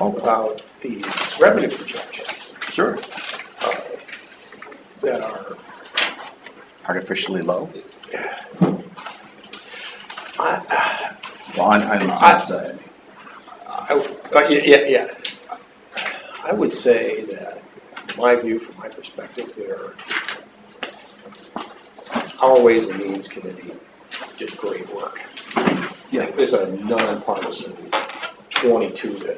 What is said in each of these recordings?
about the revenue projections Sure. that are, Artificially low? I, Well, on the side side. yeah. I would say that, in my view, from my perspective, our Ways and Means Committee did great work. Yeah. There's a nonpartisan 22 to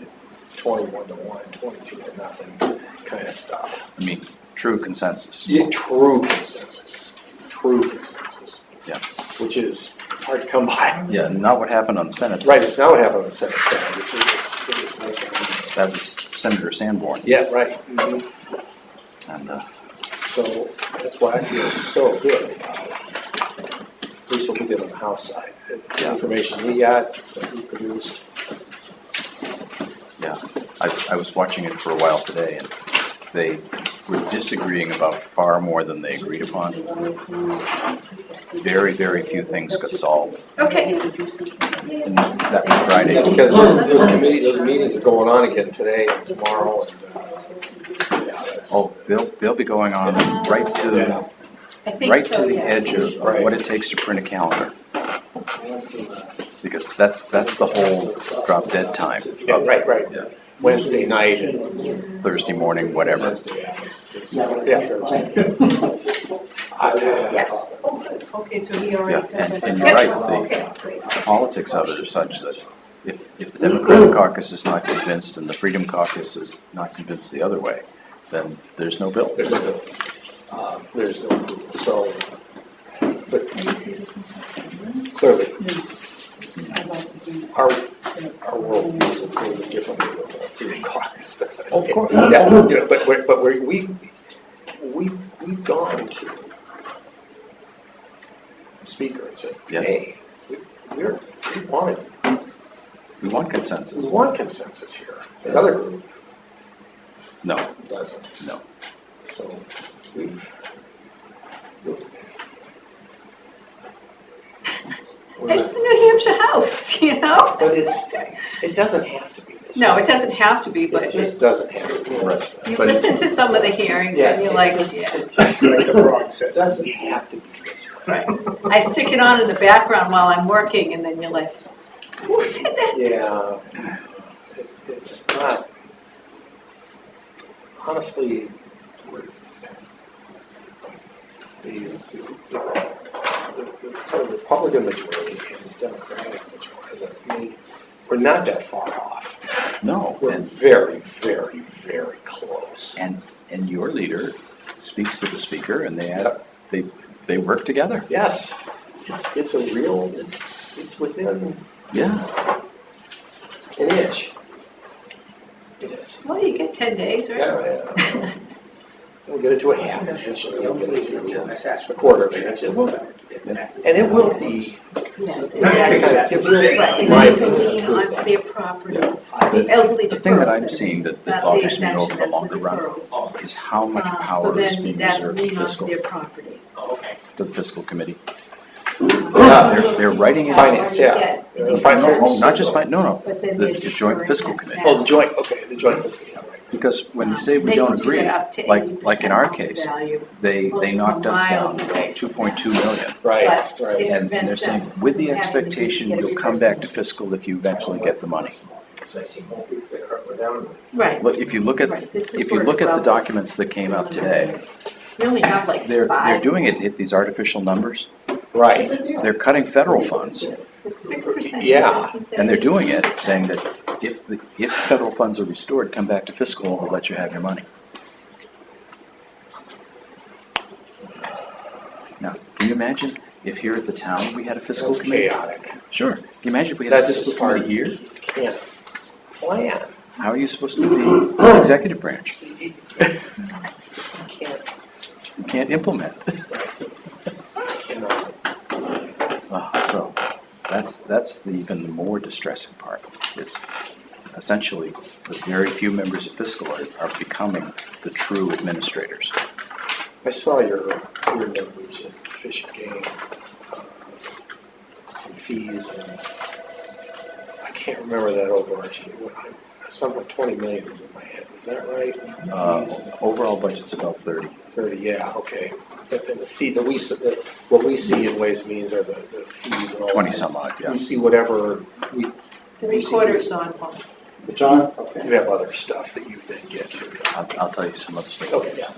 21 to 1, 22 to nothing kind of stuff. I mean, true consensus. Yeah, true consensus. Yeah. Which is hard to come by. Yeah, not what happened on the Senate side. Right, it's not what happened on the Senate side, which is right. That was Senator Sanborn. Yeah, right. Mhm. And So that's why I feel so good about at least what we did on the House side. The information we got, the stuff we produced. yeah, I was watching it for a while today, and they were disagreeing about far more than they agreed upon. Very, very few things got solved. Okay. And that was Friday. Yeah, because those meetings are going on again today and tomorrow. And, yeah, that's, Oh, they'll be going on right to I think right so, to the yeah. edge of what it takes to print a calendar, because that's the whole drop dead time. yeah, right. Yeah. Wednesday night and Thursday morning, whatever. Wednesday, yeah, Thursday. Yes. Okay, so he already Yeah, said that. and you're right, Okay, great. The politics of it are such that if the Democratic caucus is not convinced and the Freedom Caucus is not convinced the other way, then there's no bill. There's no bill. There's no bill. So, but clearly, our world views it a little bit differently than the Freedom Caucus. Of course. Yeah, you know, but we've gone to the speaker and said, Yeah. hey, We want consensus. we want consensus here. The other group No, doesn't. no. So It's the New Hampshire House, you know? but it doesn't have to be this No, way. it doesn't have to be, It but just doesn't have to be this way. you But listen to some of the hearings yeah, and you're like, it just, yeah. it just like the frog said, doesn't have to be this way. Right. I stick it on in the background while I'm working and then you're like, who said that? Yeah, it's not, honestly, the Republican majority and the Democratic majority, I mean, we're not that far off. No, We're and very, very, very close. and your leader speaks to the speaker, and they work together. Yes, it's a real, it's within Yeah, an inch. It is. Well, you get 10 days, right? Yeah. We'll get it to a half inch, and we'll get it to a quarter of an inch. And it will be, Yes. it will be, Right, in my and then opinion, lean onto their property. The elderly the thing that deferral. I'm seeing that Not the bothers me over the exemption, longer that's the run deferrals. is how much So power is then being that's reserved to lean onto fiscal, their property. to the fiscal committee. Yeah, they're writing it. Finance, yeah. No, not just no, But then the they're joint deferring fiscal that committee. back. Oh, the joint fiscal, yeah, right. Because when you say we They don't can do agree, it up to like 80% in our of the case, value. they knocked us down Miles away. 2.2 million. Right, But right. it And they're prevents saying, them with the from having to expectation get a you'll come back to reimbursement. fiscal if you eventually get the money. Right. Look, if you look at Right, this is the where- documents that came out today, We only have like they're 5. doing it at these artificial numbers. Right. They're cutting federal funds, It's 6%. Yeah. and they're doing it saying that if federal funds are restored, come back to fiscal and we'll let you have your money. Now, can you imagine if here at the town we had a fiscal It's committee? chaotic. Sure. Can you imagine if we had a That's fiscal just hard. committee here? Can't plan. How are you supposed to be the executive branch? You can't, You can't implement. cannot. So that's the even more distressing part is essentially the very few members of fiscal are becoming the true administrators. I saw your numbers in Fish and Game, and fees, and I can't remember that overarching, what something like 20 million is in my head, is that right? Fees? Overall budget's about 30. 30, yeah, okay. But then the fee, what we see in Ways and Means are the fees and all. 20 that. some odd, yeah. We see whatever, we 3/4 on one. John? Okay. you have other stuff that you then get to. I'll tell you some other stuff. Okay, yeah.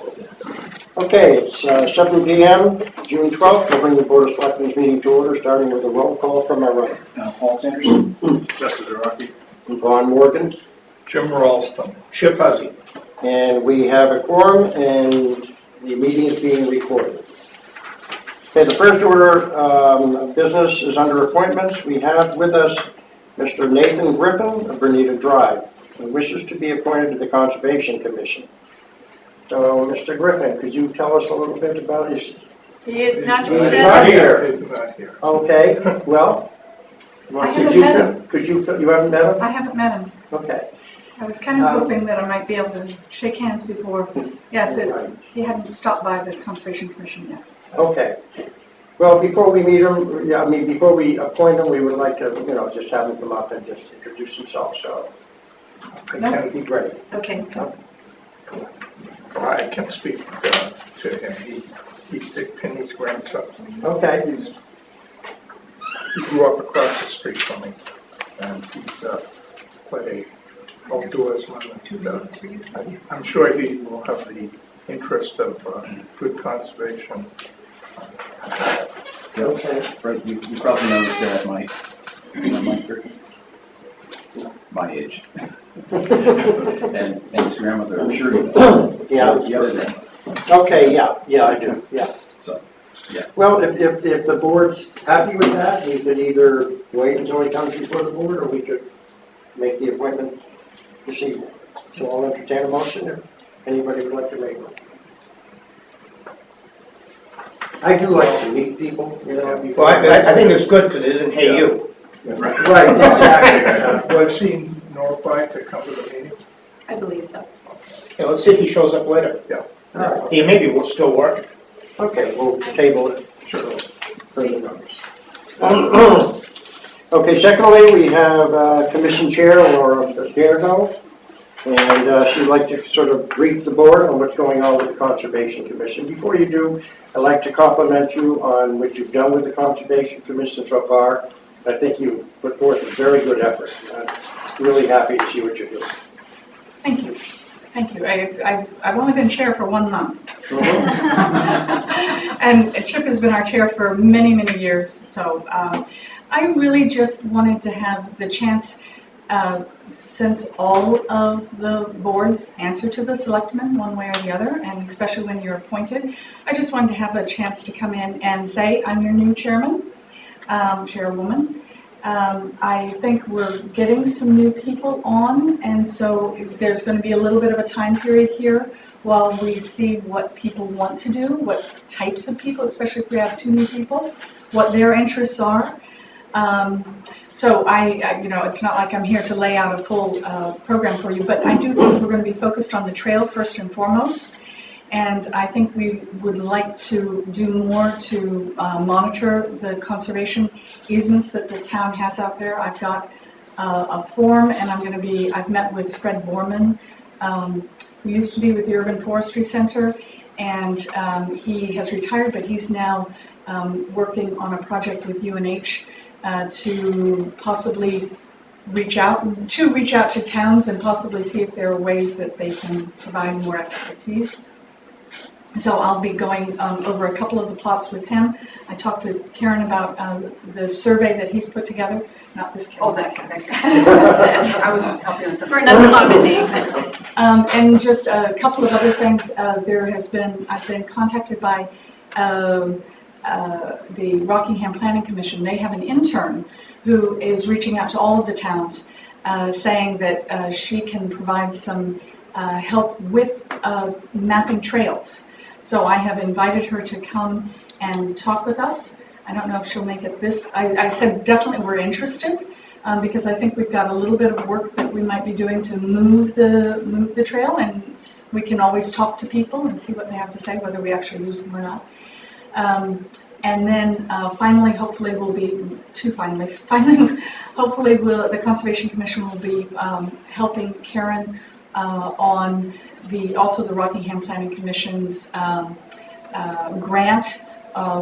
Okay, it's 7 PM, June 12th. We'll bring the Board of Selectmen's meeting to order, starting with a roll call from our right. Paul Sanders. Justice Zaraki. Vaughn Morgan. Jim Ralston. Chip Huzzy. And we have a quorum, and the meeting is being recorded. Okay, the first order of business is under appointments. We have with us Mr. Nathan Griffin of Bernita Drive, who wishes to be appointed to the Conservation Commission. So, Mr. Griffin, could you tell us a little bit about his... He is not He's here. not here. He's not here. Okay, well... I haven't met him. You haven't met him? I haven't met him. Okay. I was kind of hoping that I might be able to shake hands before. Yes, he hadn't stopped by the Conservation Commission yet. Okay. Well, before we meet him, before we appoint him, we would like to, just have him come up and just introduce himself, so. That would be great. Okay. I can speak to him. He's Dick Pinney's grandson. Okay. He grew up across the street from me, and he's quite a outdoorsman. I'm sure he will have the interest of good conservation. Okay. Fred, you probably noticed that my age. and his grandmother, I'm sure you know. Yeah. The other grandmother. Okay, yeah, I do, yeah. So, yeah. Well, if the board's happy with that, we could either wait until he comes before the board, or we could make the appointment this evening. So I'll entertain a motion if anybody would like to make one. I do like to meet people, before. Well, I think it's good because it isn't hey you. Right, exactly. Was he notified to come to the meeting? I believe so. Yeah, let's see if he shows up later. Yeah. All right. He maybe will still work. Okay, we'll table it. Sure. Further notice. Okay, secondly, we have Commission Chair Laura Piergo, and she'd like to sort of brief the board on what's going on with the Conservation Commission. Before you do, I'd like to compliment you on what you've done with the Conservation Commission so far. I think you put forth a very good effort. I'm really happy to see what you're doing. Thank you. Thank you. I've only been chair for 1 month. And Chip has been our chair for many, many years. So I really just wanted to have the chance, since all of the boards answer to the selectmen one way or the other, and especially when you're appointed, I just wanted to have a chance to come in and say, I'm your new chairman, chairwoman. I think we're getting some new people on, and so there's going to be a little bit of a time period here while we see what people want to do, what types of people, especially if we have 2 new people, what their interests are. So it's not like I'm here to lay out a full program for you, but I do think we're going to be focused on the trail first and foremost. And I think we would like to do more to monitor the conservation easements that the town has out there. I've got a form, and I've met with Fred Borman, who used to be with the Urban Forestry Center, and he has retired, but he's now working on a project with UNH to possibly reach out to towns and possibly see if there are ways that they can provide more expertise. So I'll be going over a couple of the plots with him. I talked with Karen about the survey that he's put together. Not this Karen. Oh, that Karen. I was helping with for another common name. And just a couple of other things. I've been contacted by the Rockingham Planning Commission. They have an intern who is reaching out to all of the towns, saying that she can provide some help with mapping trails. So I have invited her to come and talk with us. I don't know if she'll make it this. I said definitely we're interested because I think we've got a little bit of work that we might be doing to move the trail, and we can always talk to people and see what they have to say, whether we actually use them or not. And then finally, hopefully we'll be, two finalists, finally, hopefully the Conservation Commission will be helping Karen on also the Rockingham Planning Commission's grant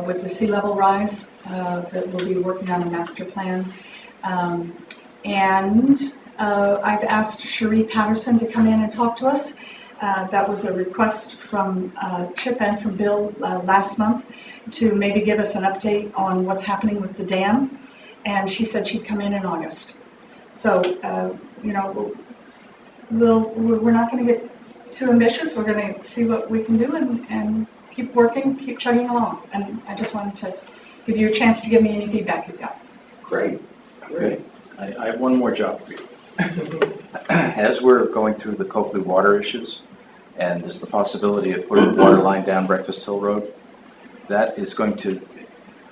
with the sea level rise that we'll be working on a master plan. And I've asked Cherie Patterson to come in and talk to us. That was a request from Chip and from Bill last month to maybe give us an update on what's happening with the dam. And she said she'd come in August. So, you know, we're not going to get too ambitious. We're going to see what we can do and keep working, keep chugging along. And I just wanted to give you a chance to give me any feedback you've got. Great, great. I have one more job for you. As we're going through the Coakley water issues, and there's the possibility of putting a water line down Breakfast Hill Road, that is going to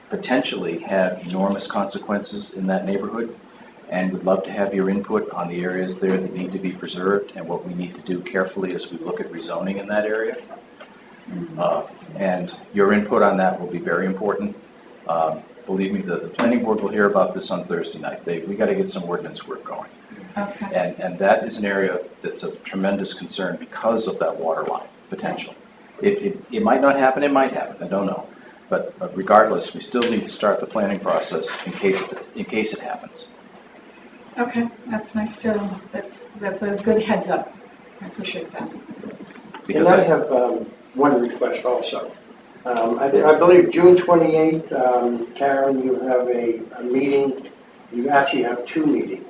potentially have enormous consequences in that neighborhood, and would love to have your input on the areas there that need to be preserved and what we need to do carefully as we look at rezoning in that area. And your input on that will be very important. Believe me, the planning board will hear about this on Thursday night. We got to get some ordinance work going. Okay. And that is an area that's of tremendous concern because of that water line potential. It might not happen, it might happen, I don't know. But regardless, we still need to start the planning process in case it happens. Okay, that's nice to, that's a good heads up. I appreciate that. Because And I have one request also. I believe June 28th, Karen, you have a meeting, you actually have two meetings.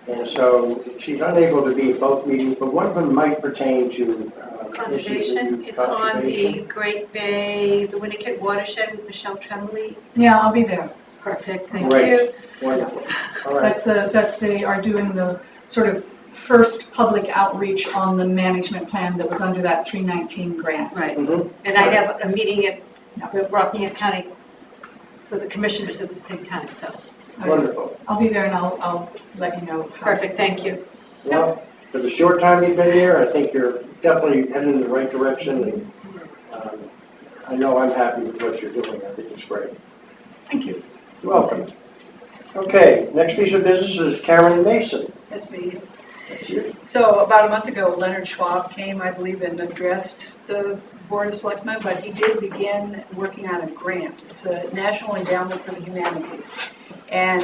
And so she's unable to be at both meetings, but one of them might pertain to Conservation, it's on the Great Bay, the Winnicott watershed with Michelle Tremblay. Yeah, I'll be there. Perfect, thank Great. you. Wonderful. All right. They are doing the sort of first public outreach on the management plan that was under that 319 grant. Right, Mhm. and I have a meeting at the Rockingham County for the commissioners at the same time, so. Wonderful. I'll be there and I'll let you know. Perfect, thank you. Well, for the short time you've been here, I think you're definitely heading in the right direction. And I know I'm happy with what you're doing. I think it's great. Thank you. You're welcome. Okay, next piece of business is Karen Mason. That's me, yes. That's you. So about a month ago, Leonard Schwab came, I believe, and addressed the Board of Selectmen, but he did begin working on a grant. It's a National Endowment for the Humanities. And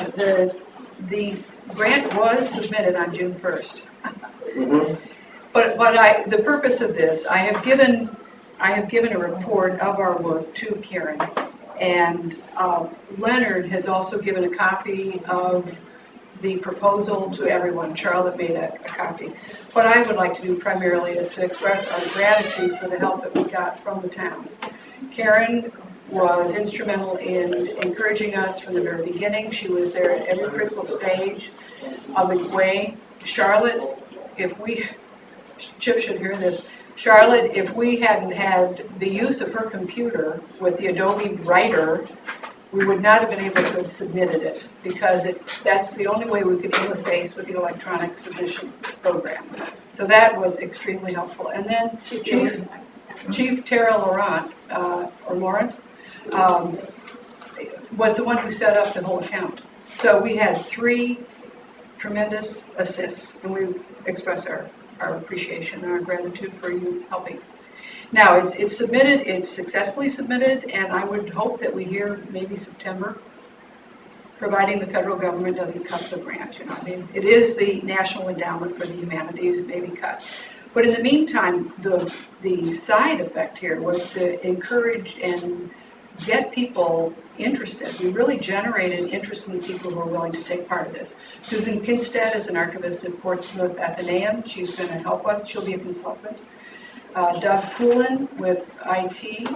the grant was submitted on June 1st. Mm-hmm. But the purpose of this, I have given a report of our work to Karen, and Leonard has also given a copy of the proposal to everyone. Charlotte made a copy. What I would like to do primarily is to express our gratitude for the help that we got from the town. Karen was instrumental in encouraging us from the very beginning. She was there at every critical stage of the way. Charlotte, Chip should hear this. Charlotte, if we hadn't had the use of her computer with the Adobe Writer, we would not have been able to have submitted it, because that's the only way we could interface with the electronic submission program. So that was extremely helpful. And then Chief Tara Laurent, was the one who set up the whole account. So we had 3 tremendous assists, and we express our appreciation and our gratitude for you helping. Now, it's submitted, it's successfully submitted, and I would hope that we hear maybe September, providing the federal government doesn't cut the grant. You know, I mean, it is the National Endowment for the Humanities, it may be cut. But in the meantime, the side effect here was to encourage and get people interested. We really generated interest in the people who are willing to take part of this. Susan Kinstead is an archivist at Portsmouth Athenaeum. She's going to help us. She'll be a consultant. Doug Poulin with IT,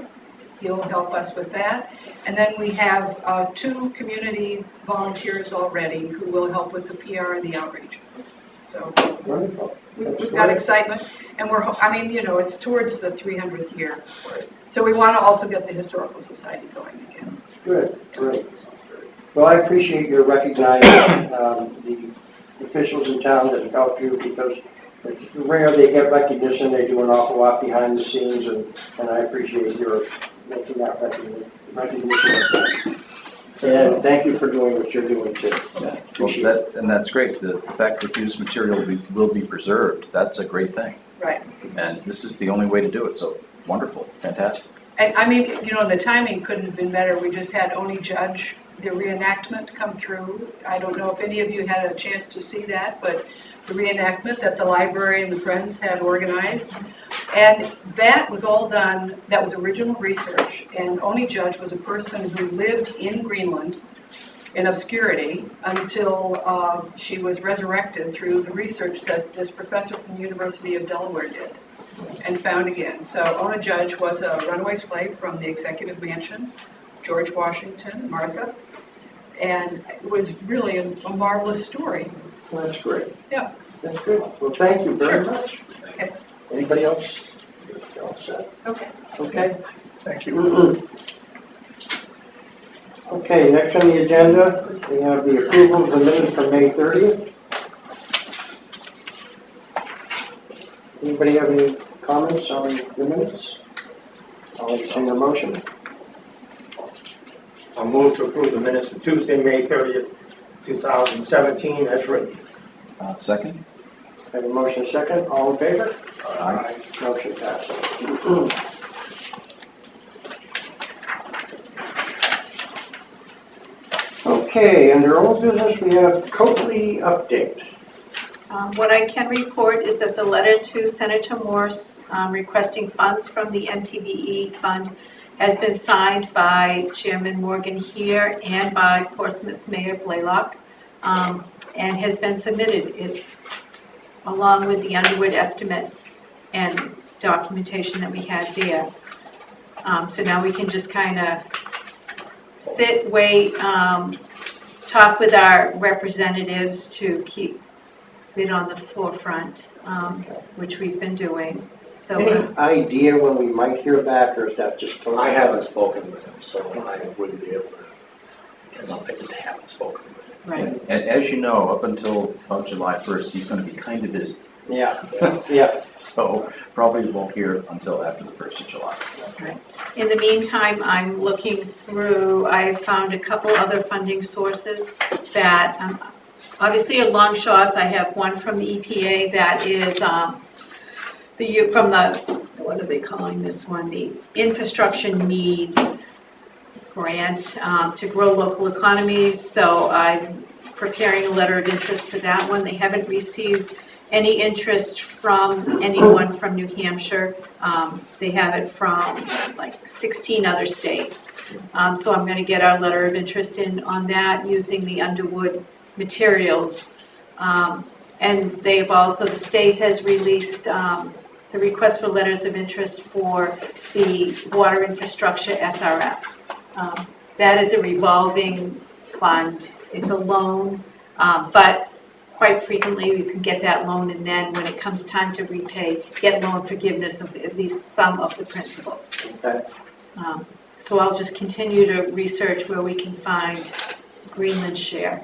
he'll help us with that. And then we have 2 community volunteers already who will help with the PR and the outreach. So Wonderful. we've got excitement, and it's towards the 300th year. So we want to also get the Historical Society going again. Good, great. Well, I appreciate your recognizing the officials in town that have helped you, because it's rare they get recognition. They do an awful lot behind the scenes, and I appreciate your making that recognition of that. And thank you for doing what you're doing too. Well, Appreciate it. and that's great. The fact that used material will be preserved, that's a great thing. Right. And this is the only way to do it, so wonderful, fantastic. And I mean, you know, the timing couldn't have been better. We just had Oni Judge, the reenactment come through. I don't know if any of you had a chance to see that, but the reenactment that the library and the Friends had organized. And that was all done, that was original research. And Oni Judge was a person who lived in Greenland in obscurity until she was resurrected through the research that this professor from the University of Delaware did and found again. So Ona Judge was a runaway slave from the executive mansion, George Washington, Martha, and it was really a marvelous story. Well, that's great. Yeah. That's good. Well, thank you very Sure. much. Okay. Anybody else? You're all set? Okay. Okay. Thank you. Okay, next on the agenda, we have the approval of the minutes from May 30th. Anybody have any comments on the minutes? I'll entertain a motion. I'll move to approve the minutes of Tuesday, May 30th, 2017, as written. Second? Have a motion second, all in favor? Aye. Motion passes. Okay, under old business, we have Copley update. What I can report is that the letter to Senator Morse requesting funds from the MTBE fund has been signed by Chairman Morgan here and by Portsmouth's Mayor Blaylock, and has been submitted along with the Underwood estimate and documentation that we had there. So now we can just kind of sit, wait, talk with our representatives to keep it on the forefront, which we've been doing. So Any idea when we might hear back, or is that just totally? I haven't spoken with him, so I wouldn't be able to, because I just haven't spoken with him. right. And as you know, up until about July 1st, he's going to be kind of busy. Yeah, yeah. So probably won't hear until after the 1st of July. In the meantime, I'm looking through, I found a couple other funding sources that, obviously are long shots. I have one from the EPA that is from the, what are they calling this one? The Infrastructure Needs Grant to grow local economies. So I'm preparing a letter of interest for that one. They haven't received any interest from anyone from New Hampshire. They have it from like 16 other states. So I'm going to get our letter of interest in on that using the Underwood materials. And they've also, the state has released the request for letters of interest for the water infrastructure SRF. That is a revolving fund. It's a loan, but quite frequently you can get that loan, and then when it comes time to repay, get loan forgiveness of at least some of the principal. Okay. So I'll just continue to research where we can find Greenland's share.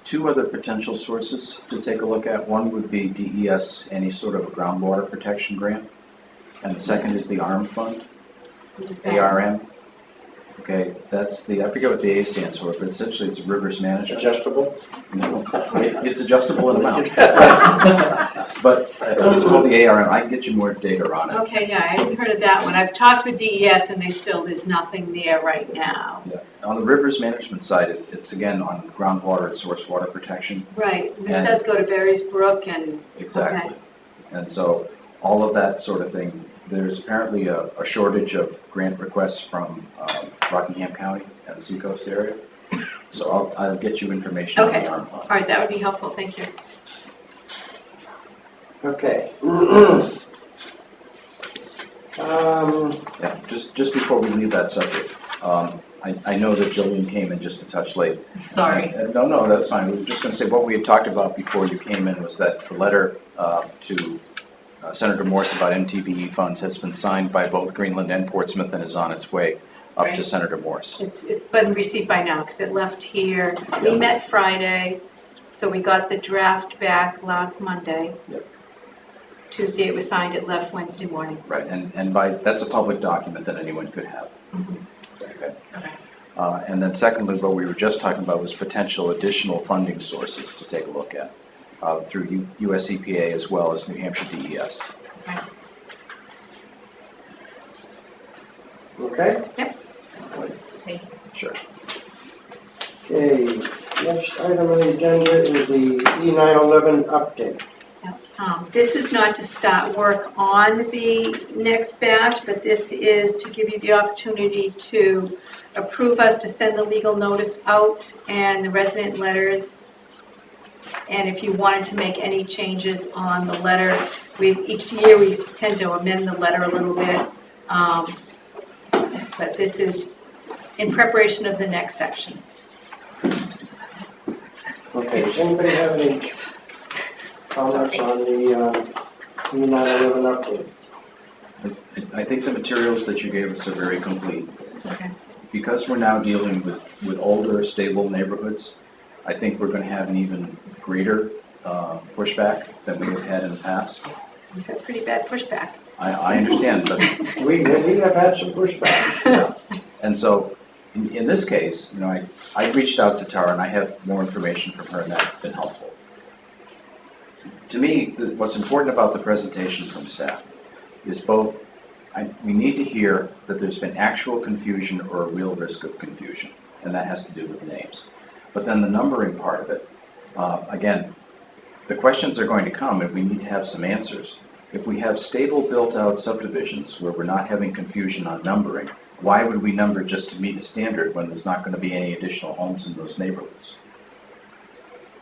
Two other potential sources to take a look at. One would be DES, any sort of groundwater protection grant. And the second is the ARM fund, What is that? ARM. Okay, that's the, I forget what the A stands for, but essentially it's rivers management. Adjustable? No, it's adjustable in amount. But it's called the ARM. I can get you more data on it. Okay, yeah, I haven't heard of that one. I've talked with DES and there's nothing there right now. Yeah. On the rivers management side, it's again on groundwater and source water protection. Right, this And- does go to Berry's Brook and, Exactly. Okay. And so all of that sort of thing, there's apparently a shortage of grant requests from Rockingham County and the Seacoast area. So I'll get you information on Okay. the ARM all fund. right, that would be helpful, thank you. Okay. Yeah, just before we leave that subject, I know that Jillian came in just a touch late. Sorry. No, that's fine. We were just going to say what we had talked about before you came in was that the letter to Senator Morse about MTBE funds has been signed by both Greenland and Portsmouth and is on its way up to Right. Senator Morse. It's been received by now, because it left here, we Yep. met Friday, so we got the draft back last Monday. Yep. Tuesday it was signed, it left Wednesday morning. Right, and that's a public document that anyone could have. Mhm. Okay. And then secondly, what we were just talking about was potential additional funding sources to take a look at through US EPA as well as New Hampshire DES. Okay? Thank you. Sure. Okay, next item on the agenda is the E911 update. This is not to start work on the next batch, but this is to give you the opportunity to approve us to send the legal notice out and the resident letters. And if you wanted to make any changes on the letter, each year we tend to amend the letter a little bit. But this is in preparation of the next section. Okay, does anybody have any comments on the E911 update? I think the materials that you gave us are very complete. Okay. Because we're now dealing with older, stable neighborhoods, I think we're going to have an even greater pushback than we have had in the past. We've had pretty bad pushback. I understand, but We have had some pushback. and so in this case, you know, I reached out to Tara and I have more information from her and that's been helpful. To me, what's important about the presentation from staff is both, we need to hear that there's been actual confusion or a real risk of confusion, and that has to do with the names. But then the numbering part of it, again, the questions are going to come and we need to have some answers. If we have stable built-out subdivisions where we're not having confusion on numbering, why would we number just to meet a standard when there's not going to be any additional homes in those neighborhoods?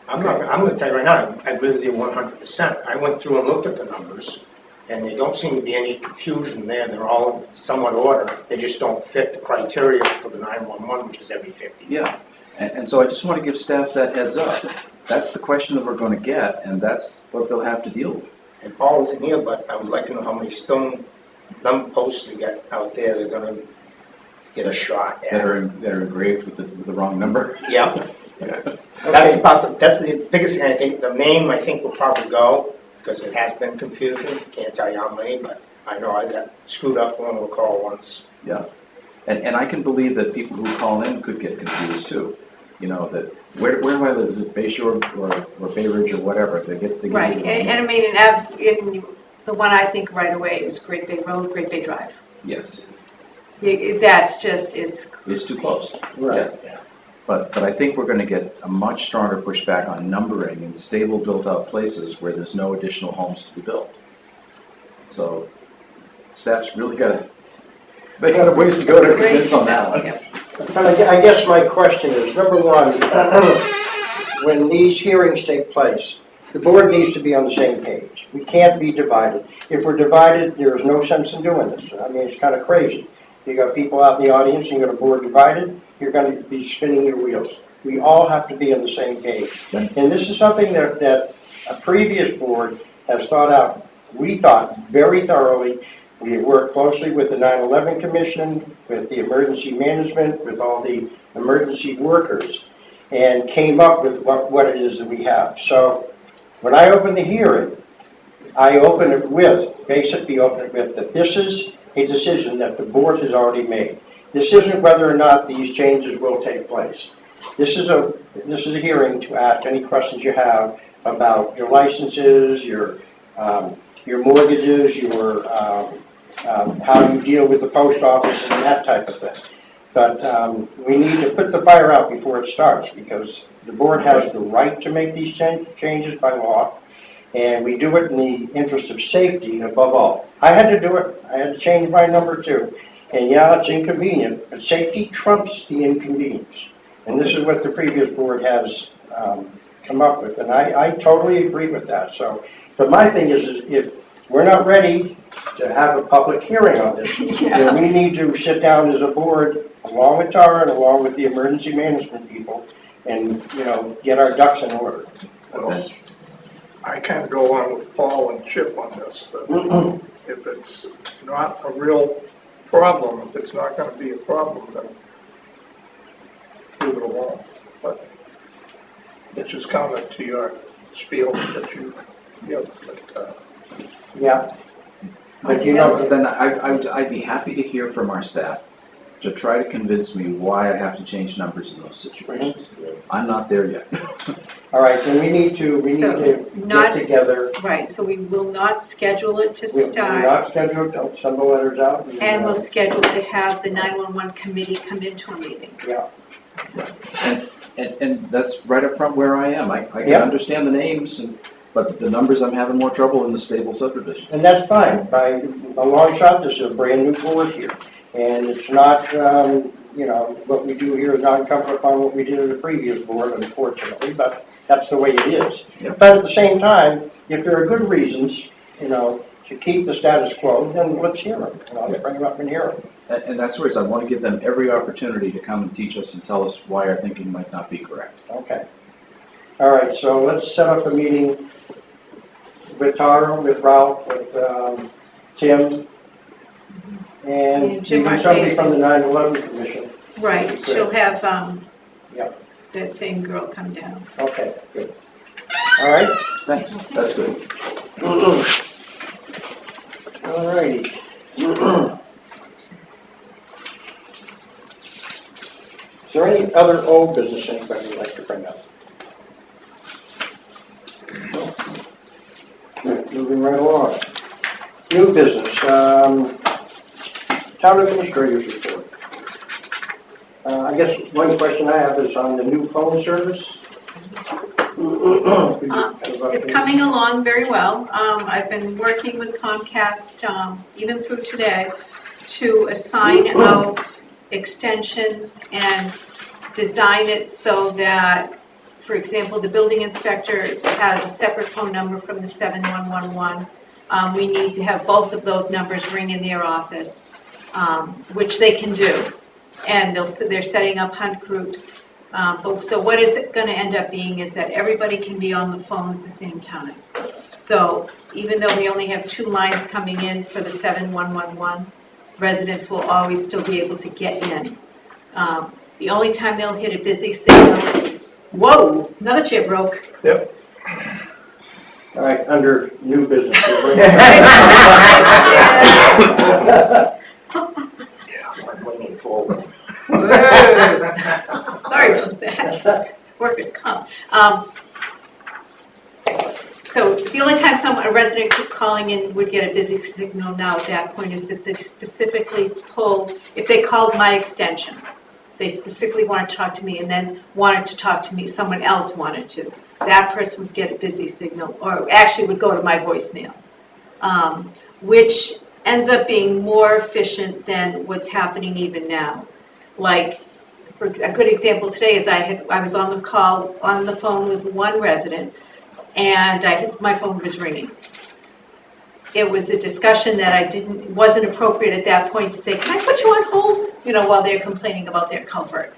I'm gonna tell you right now, I agree with you 100%. I went through and looked at the numbers, and there don't seem to be any confusion there. They're all somewhat ordered. They just don't fit the criteria for the 911, which is every 50. Yeah, and so I just want to give staff that heads up. That's the question that we're going to get, and that's what they'll have to deal with. And Paul isn't here, but I would like to know how many stone number posts we got out there that are gonna get a shot at. That are engraved with the wrong number. Yeah. That's the biggest thing. I think the name, I think, will probably go, because it has been confusion. Can't tell you how many, but I know I got screwed up on a call once. Yeah, and I can believe that people who call in could get confused too. You know, that where do I live? Is it Bay Shore or Bay Ridge or whatever? They get Right, and I mean, in the one I think right away is Great Bay Road, Great Bay Drive. Yes, That's just, it's too close. Right. Yeah. But I think we're going to get a much stronger pushback on numbering in stable built-out places where there's no additional homes to be built. So staff's really got a ways to go to convince on that one. But I guess my question is, number one, when these hearings take place, the board needs to be on the same page. We can't be divided. If we're divided, there is no sense in doing this. I mean, it's kind of crazy. You got people out in the audience, and you got a board divided, you're going to be spinning your wheels. We all have to be on the same page. And this is something that a previous board has thought out. We thought very thoroughly. We worked closely with the 9/11 Commission, with the emergency management, with all the emergency workers, and came up with what it is that we have. So when I opened the hearing, I opened it with, basically opened it with that this is a decision that the board has already made. This isn't whether or not these changes will take place. This is a hearing to ask any questions you have about your licenses, your mortgages, your how you deal with the post office and that type of thing. But we need to put the fire out before it starts, because the board has the right to make these changes by law, and we do it in the interest of safety above all. I had to do it. I had to change my number too. And yeah, it's inconvenient, but safety trumps the inconvenience. And this is what the previous board has come up with, and I totally agree with that. So, but my thing is if we're not ready to have a public hearing on this, then we need to sit down as a board, along with Tara and along with the emergency management people, and, you know, get our ducks in order. Well, I kind of go on with Paul and Chip on this. That if it's not a real problem, if it's not going to be a problem, then leave it alone. But it's just counter to your spiel that you give. Yeah. But you know, Then I'd be happy to hear from our staff to try to convince me why I have to change numbers in those situations. I'm not there yet. All right, then we need to not- get together. Right, so we will not schedule it to We're start, not scheduled, don't send the letters out. and we'll schedule to have the 911 committee come into a meeting. Yeah, And that's right up front where I am. I can Yep. understand the names, but the numbers, I'm having more trouble in the stable subdivision. and that's fine. By a long shot, this is a brand-new board here. And it's not, what we do here is not incumbent upon what we did in the previous board, unfortunately, but that's the way it is. Yep. But at the same time, if there are good reasons, to keep the status quo, then let's hear them. Let's bring them up and hear them. And that's where I want to give them every opportunity to come and teach us and tell us why our thinking might not be correct. Okay. All right, so let's set up a meeting with Tara, with Ralph, with Tim, and Jim even somebody Marchese. from the 9/11 Commission. Right, she'll have Yep. that same girl come down. Okay, good. All right? Thanks, that's good. All righty. Is there any other old business anybody would like to bring up? No. Moving right along. New business, town administrators report. I guess one question I have is on the new phone service. It's coming along very well. I've been working with Comcast, even through today, to assign out extensions and design it so that, for example, the building inspector has a separate phone number from the 7111. We need to have both of those numbers ring in their office, which they can do. And they're setting up hunt groups. So what is it going to end up being is that everybody can be on the phone at the same time. So even though we only have 2 lines coming in for the 7111, residents will always still be able to get in. The only time they'll hit a busy signal, whoa, another chair broke. Yep. All right, under new business. Sorry about that. Workers' comp. So the only time a resident calling in would get a busy signal now at that point is if they specifically if they called my extension, they specifically wanted to talk to me and then wanted to talk to me, someone else wanted to. That person would get a busy signal, or actually would go to my voicemail, which ends up being more efficient than what's happening even now. Like, for a good example today is I was on the phone with one resident, and my phone was ringing. It was a discussion that wasn't appropriate at that point to say, can I put you on hold? While they're complaining about their culvert.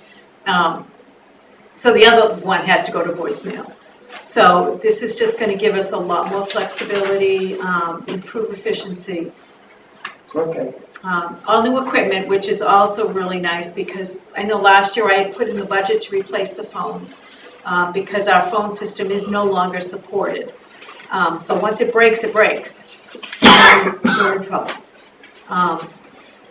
So the other one has to go to voicemail. So this is just going to give us a lot more flexibility, improve efficiency. Okay. All new equipment, which is also really nice because I know last year I had put in the budget to replace the phones because our phone system is no longer supported. So once it breaks, it breaks. We're in trouble.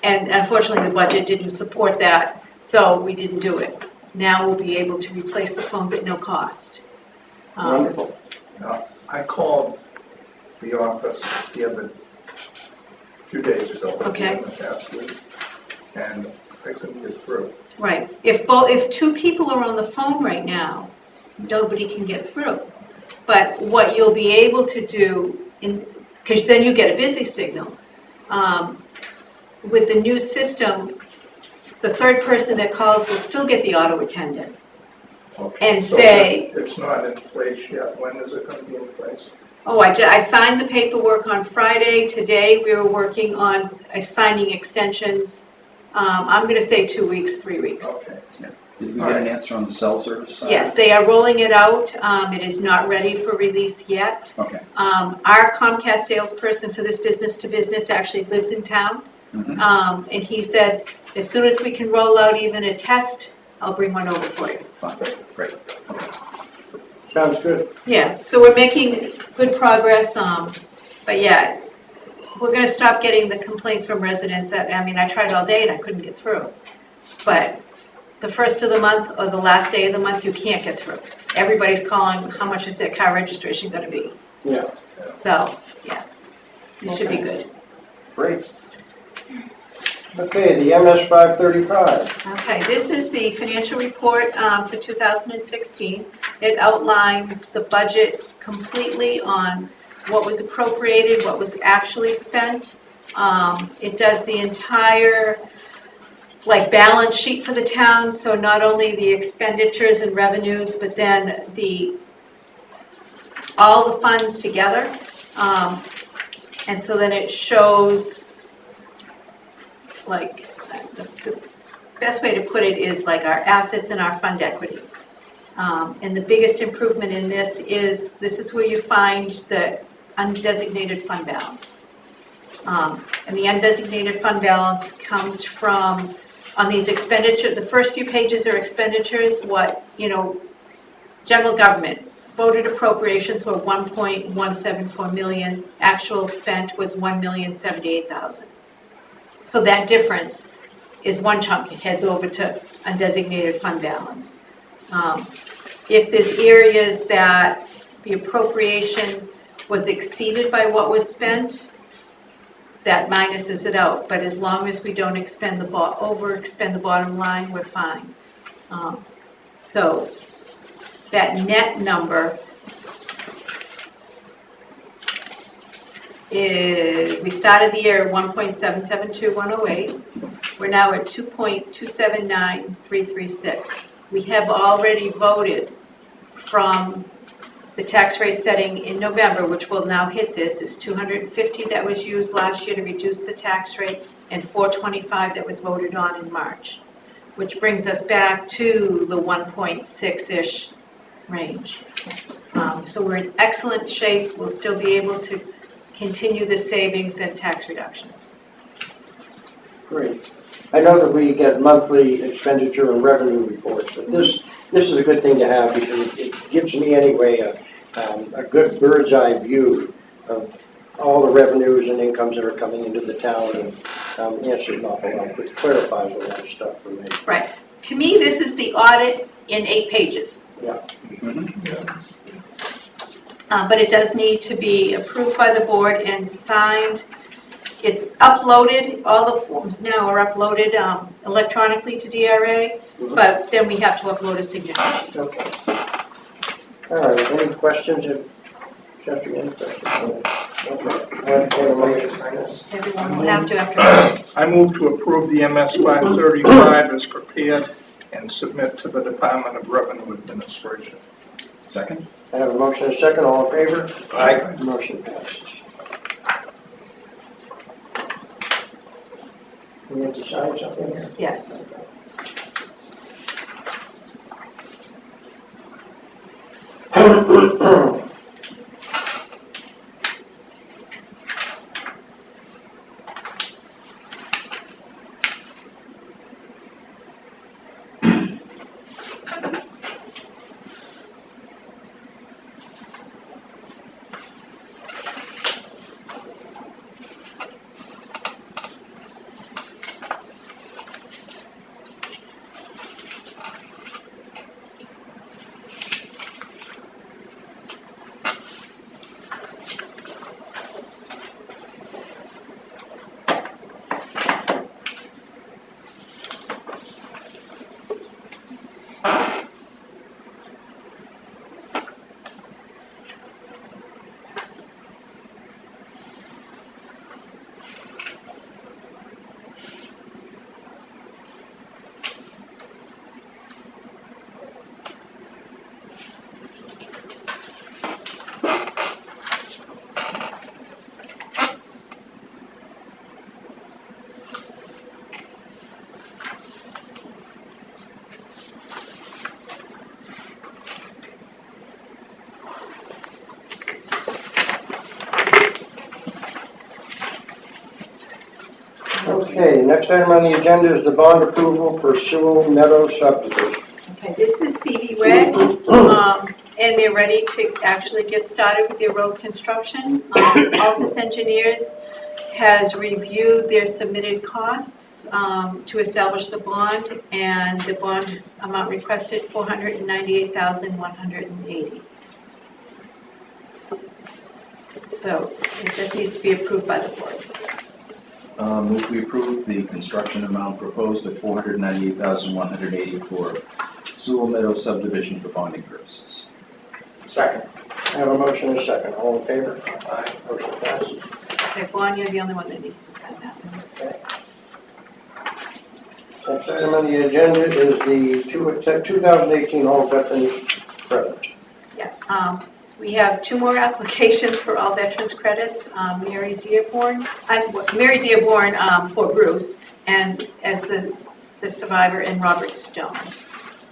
And unfortunately, the budget didn't support that, so we didn't do it. Now we'll be able to replace the phones at no cost. Wonderful. I called the office the other 2 days ago. Okay. Last week, and I couldn't get through. Right. If 2 people are on the phone right now, nobody can get through. But what you'll be able to do, because then you get a busy signal, with the new system, the third person that calls will still get the auto attendant. Okay. And So say- it's not in place yet. When is it going to be in place? Oh, I signed the paperwork on Friday. Today, we were working on assigning extensions. I'm going to say 2 weeks, 3 weeks. Okay. Did we get an answer on the cell service side? Yes, they are rolling it out. It is not ready for release yet. Okay. Our Comcast salesperson for this business-to-business actually lives in town. Mhm. And he said, as soon as we can roll out even a test, I'll bring one over for you. Fine, great. Okay. Sounds good. Yeah, so we're making good progress. But yeah, we're going to stop getting the complaints from residents that, I tried all day and I couldn't get through. but the first of the month or the last day of the month, you can't get through. Everybody's calling, how much is their car registration gonna be? Yeah, So, yeah, it should be good. great. Okay, the MS 535. Okay, this is the financial report for 2016. It outlines the budget completely on what was appropriated, what was actually spent. It does the entire, like, balance sheet for the town, so not only the expenditures and revenues, but then all the funds together. And so then it shows, like, the best way to put it is like our assets and our fund equity. And the biggest improvement in this is where you find the undesignated fund balance. And the undesignated fund balance comes from, on these expenditures, the first few pages are expenditures, general government. Voted appropriations were 1.174 million, actual spent was 1,078,000. So that difference is one chunk, it heads over to undesignated fund balance. If there's areas that the appropriation was exceeded by what was spent, that minuses it out. But as long as we don't overexpend the bottom line, we're fine. So that net number is, we started the year at 1.772108. We're now at 2.279336. We have already voted from the tax rate setting in November, which will now hit this, is 250 that was used last year to reduce the tax rate, and 425 that was voted on in March, which brings us back to the 1.6-ish range. So we're in excellent shape. We'll still be able to continue the savings and tax reduction. Great. I know that we get monthly expenditure and revenue reports, but this is a good thing to have because it gives me anyway a good bird's eye view of all the revenues and incomes that are coming into the town, and answers an awful lot, but clarifies a lot of stuff for me. Right. To me, this is the audit in 8 pages. Yeah. But it does need to be approved by the board and signed. It's uploaded, all the forms now are uploaded electronically to DRA, but then we have to upload a signature. Okay. All right, any questions of Jeffrey? Any questions? Everyone will have to after. I move to approve the MS 535 as prepared and submit to the Department of Revenue Administration. Second? I have a motion and a second, all in favor? Aye. Motion passed. We need to sign something here? Yes. Okay, next item on the agenda is the bond approval for Sewell Meadow subdivision. Okay, this is CV Red, and they're ready to actually get started with their road construction. Altus Engineers has reviewed their submitted costs to establish the bond, and the bond amount requested, $498,180. So it just needs to be approved by the board. Move we approve the construction amount proposed at $498,180 for Sewell Meadows subdivision for bonding purposes. Second. I have a motion and a second. All in favor? Aye. Motion passes. Okay, Vaughn, you're the only one that needs to sign that. Okay. Next item on the agenda is the 2018 All Veterans Credit. Yeah, we have 2 more applications for all veterans credits. Mary Dearborn for Bruce, and as the survivor, and Robert Stone.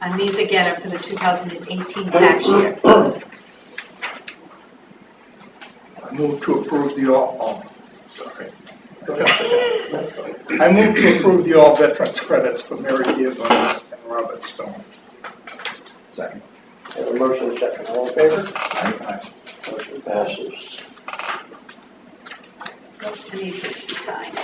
And these again are for the 2018 tax year. I move to approve the all, I move to approve the all veterans credits for Mary Dearborn and Robert Stone. Second. I have a motion and a second. All in favor? Aye. Motion passes. And these need to be signed.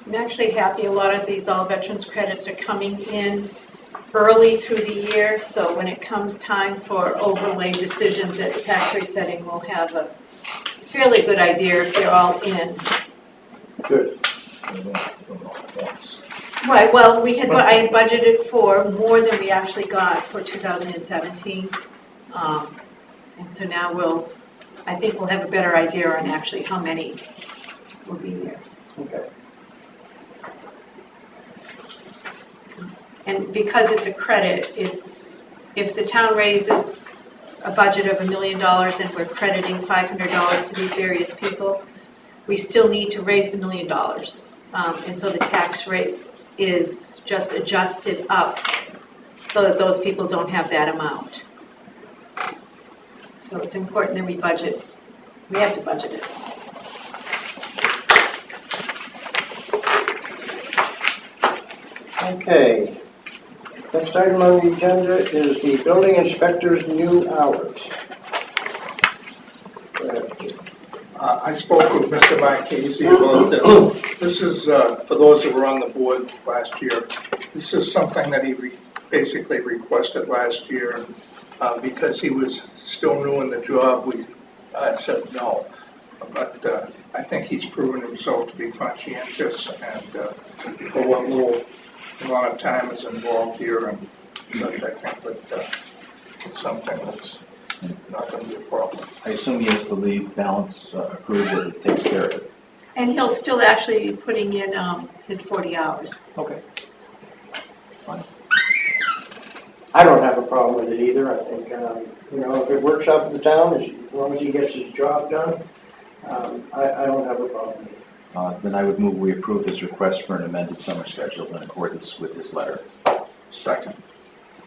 I'm actually happy a lot of these all veterans credits are coming in early through the year, so when it comes time for overlay decisions at tax rate setting, we'll have a fairly good idea if they're all in. Good. Right, well, I had budgeted for more than we actually got for 2017. And so now I think we'll have a better idea on actually how many will be there. Okay. And because it's a credit, if the town raises a budget of $1 million and we're crediting $500 to these various people, we still need to raise the $1 million. And so the tax rate is just adjusted up so that those people don't have that amount. So it's important that we have to budget it. Okay. Next item on the agenda is the building inspector's new hours. Go ahead, Chief. I spoke with Mr. Marchese about this. This is, for those that were on the board last year, this is something that he basically requested last year because he was still new in the job. We said no, but I think he's proven himself to be conscientious and for what little amount of time is involved here, and such, I think that it's something that's not going to be a problem. I assume he has the leave balance accrued that it takes care of it. And he'll still actually be putting in his 40 hours. Okay. Fine. I don't have a problem with it either. I think, if it works out for the town, as long as he gets his job done, I don't have a problem. Then I would move we approve his request for an amended summer schedule in accordance with his letter. Second.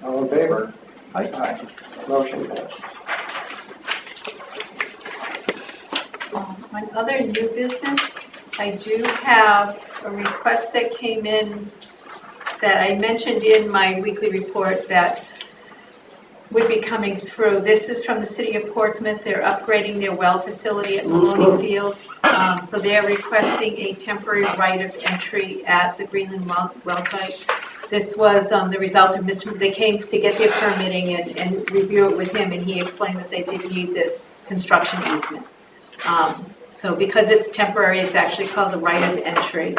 All in favor? Aye. Motion passes. On other new business, I do have a request that came in that I mentioned in my weekly report that would be coming through. This is from the city of Portsmouth. They're upgrading their well facility at Maloney Field. So they're requesting a temporary right of entry at the Greenland well site. This was the result of they came to get their permitting and review it with him, and he explained that they did need this construction easement. So because it's temporary, it's actually called the right of entry.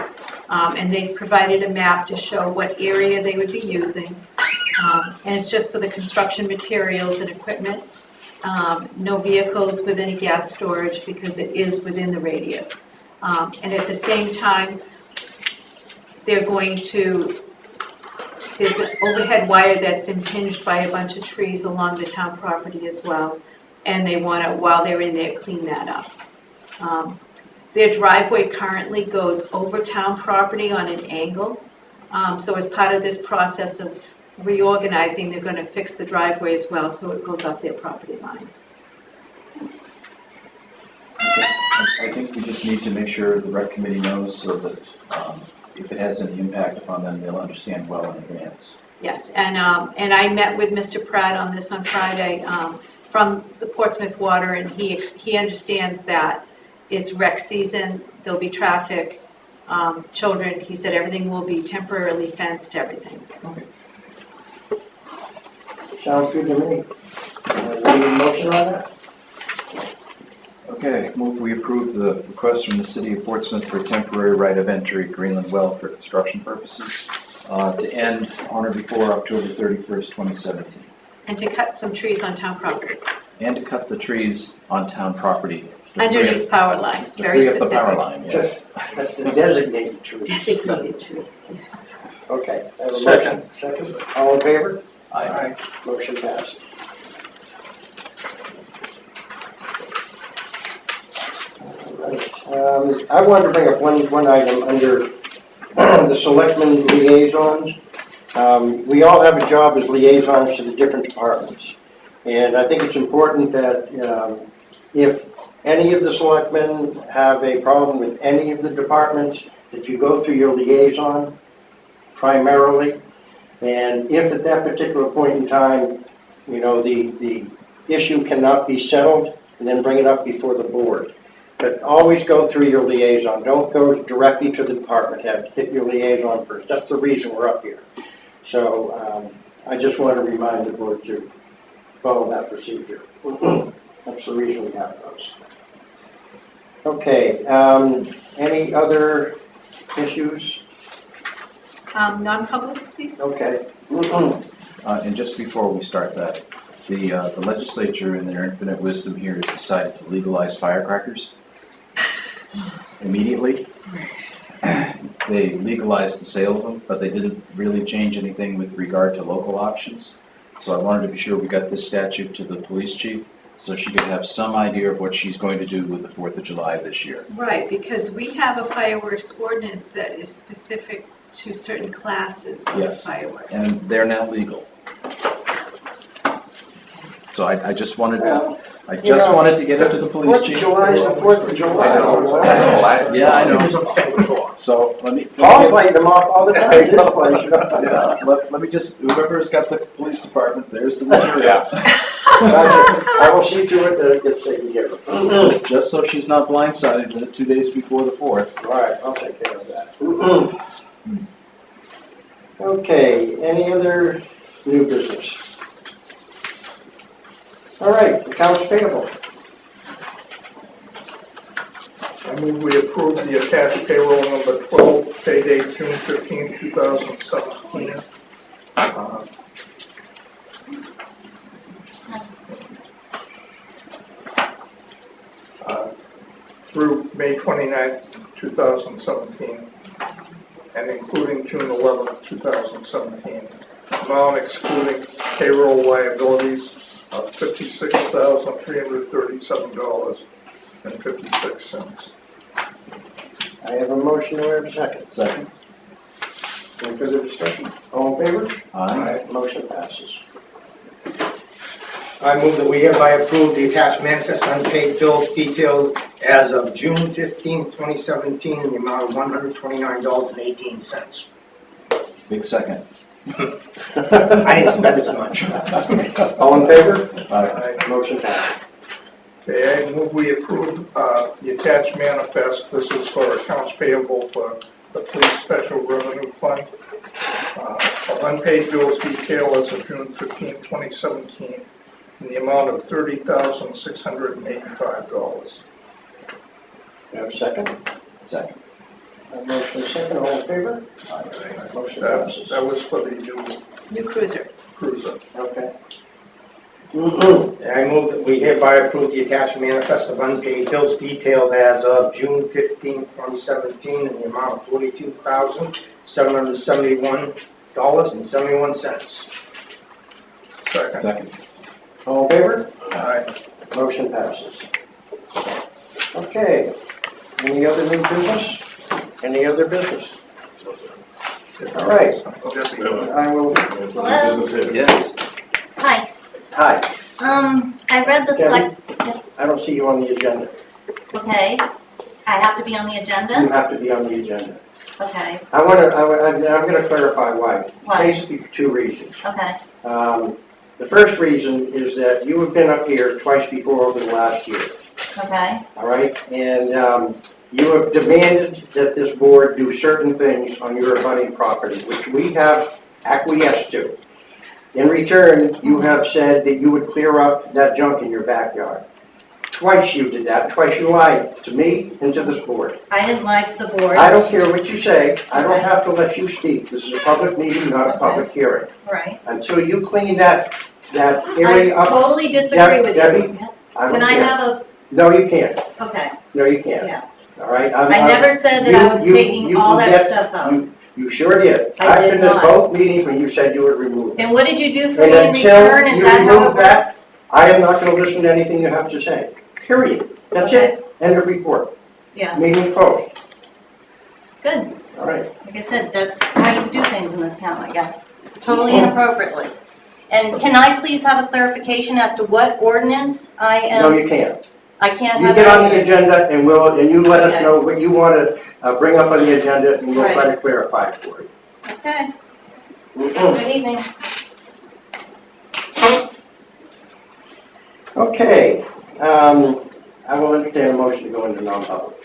And they provided a map to show what area they would be using. And it's just for the construction materials and equipment. No vehicles with any gas storage because it is within the radius. And at the same time, they're going to, there's an overhead wire that's impinged by a bunch of trees along the town property as well. And they want to, while they're in there, clean that up. Their driveway currently goes over town property on an angle. So as part of this process of reorganizing, they're going to fix the driveway as well, so it goes up their property line. I think we just need to make sure the rec committee knows so that if it has any impact upon them, they'll understand well in advance. Yes, and I met with Mr. Pratt on this on Friday from the Portsmouth Water, and he understands that it's rec season, there'll be traffic, children. He said everything will be temporarily fenced, everything. Okay. Sounds good to me. Any motion on that? Okay, move we approve the request from the city of Portsmouth for temporary right of entry Greenland well for construction purposes to end on or before October 31st, 2017. And to cut some trees on town property, And to cut the trees on town property. underneath power lines, To very free up specific. the power line, yes. That's the designated tree. Designated trees, yes. Okay. I have a Second. motion. Second. All in favor? Aye. Motion passes. I wanted to bring up one item under the selectmen liaisons. We all have a job as liaisons to the different departments. And I think it's important that if any of the selectmen have a problem with any of the departments, that you go through your liaison primarily. And if at that particular point in time, you know, the issue cannot be settled, and then bring it up before the board. But always go through your liaison. Don't go directly to the department head. Hit your liaison first. That's the reason we're up here. So I just want to remind the board to follow that procedure. That's the reason we have those. Okay, any other issues? Non-public, please? Okay. And just before we start that, the legislature in their infinite wisdom here has decided to legalize firecrackers immediately. They legalized the sale of them, but they didn't really change anything with regard to local options. So I wanted to be sure we got this statute to the police chief so she could have some idea of what she's going to do with the 4th of July this year. Right, because we have a fireworks ordinance that is specific to certain classes of Yes. fireworks. And they're now legal. So I just wanted to, wanted to get it to the police 4th chief. of July is the 4th of July. I know. Yeah, I know. So let me. Paul's lighting them off all the time. Yeah, let me just, whoever's got the police department, there's the material. I will see to it that it gets taken care of. Just so she's not blindsided 2 days before the 4th. All right, I'll take care of that. Okay, any other new business? All right, accounts payable. I move we approve the attached payroll number 12, pay date June 15, 2017. Through May 29, 2017, and including June 11, 2017. Amount excluding payroll liabilities of $56,337.50. $1,000,000.56. I have a motion, do I have a second? Second. Any further discussion? All in favor? Aye. Motion passes. I move that we hereby approve the attached manifest unpaid bills detailed as of June 15, 2017, in the amount of $129.18. Big second. I didn't spend as much. All in favor? Aye. Motion passes. Okay, I move we approve the attached manifest. This is for accounts payable for the police special revenue fund. Of unpaid bills detail as of June 15, 2017, in the amount of $30,685. Do I have a second? Second. A motion second, all in favor? Motion passes. That was for the New cruiser. cruiser. Okay. I move that we hereby approve the attached manifest of unpaid bills detailed as of June 15, 2017, in the amount of $42,771.71. Second. Second. All in favor? Aye. Motion passes. Okay. Any other new business? Any other business? All right. I will, Hello? Yes. Hi. hi, I read the select, I don't see you on the agenda. okay. I have to be on the You agenda? have to be on the agenda. Okay, I'm gonna clarify why. Why? Basically, for two reasons. okay, The first reason is that you have been up here twice before over the last year, okay, all right? And you have demanded that this board do certain things on your abutting property, which we have acquiesced to. In return, you have said that you would clear up that junk in your backyard. Twice you did that, twice you lied to me and to this board. I didn't lie to the board. I don't care what you say, I don't have to let you speak. This is a public meeting, not a public hearing. Right. Until you clean that area I up. totally disagree with you. Debbie, I don't Can I care. have No, you can't. okay, No, you can't. yeah. All right? I never said that I was taking all that stuff out. You sure did. I I've did been to not. both meetings when you said you would remove it. And what did you do for And me in until return? Is you that how it remove that, works? I am not going to listen to anything you have to say. Period. That's it. End of report. Yeah, Meeting's closed. good. All right. Like I said, that's how you do things in this town, I guess. Totally inappropriately. And can I please have a clarification as to what ordinance I No, am, you can't. I can't You have. get on any- the agenda and you let us Okay. know what you want to bring up on the agenda and we'll try Right. to clarify it for you. Okay, Mhm. good evening. Okay, I will entertain a motion to go into non-public.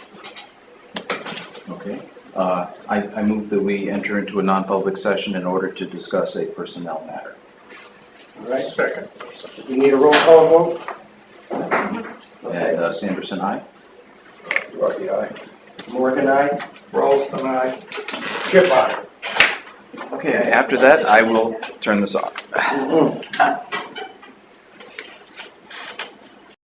Okay. I move that we enter into a non-public session in order to discuss a personnel matter. All right, Second. you need a roll call vote? And Sanderson, aye? Roddy, aye. Morgan, aye? Ralston, aye. Chip on it. Okay, after that, I will turn this off. Mhm.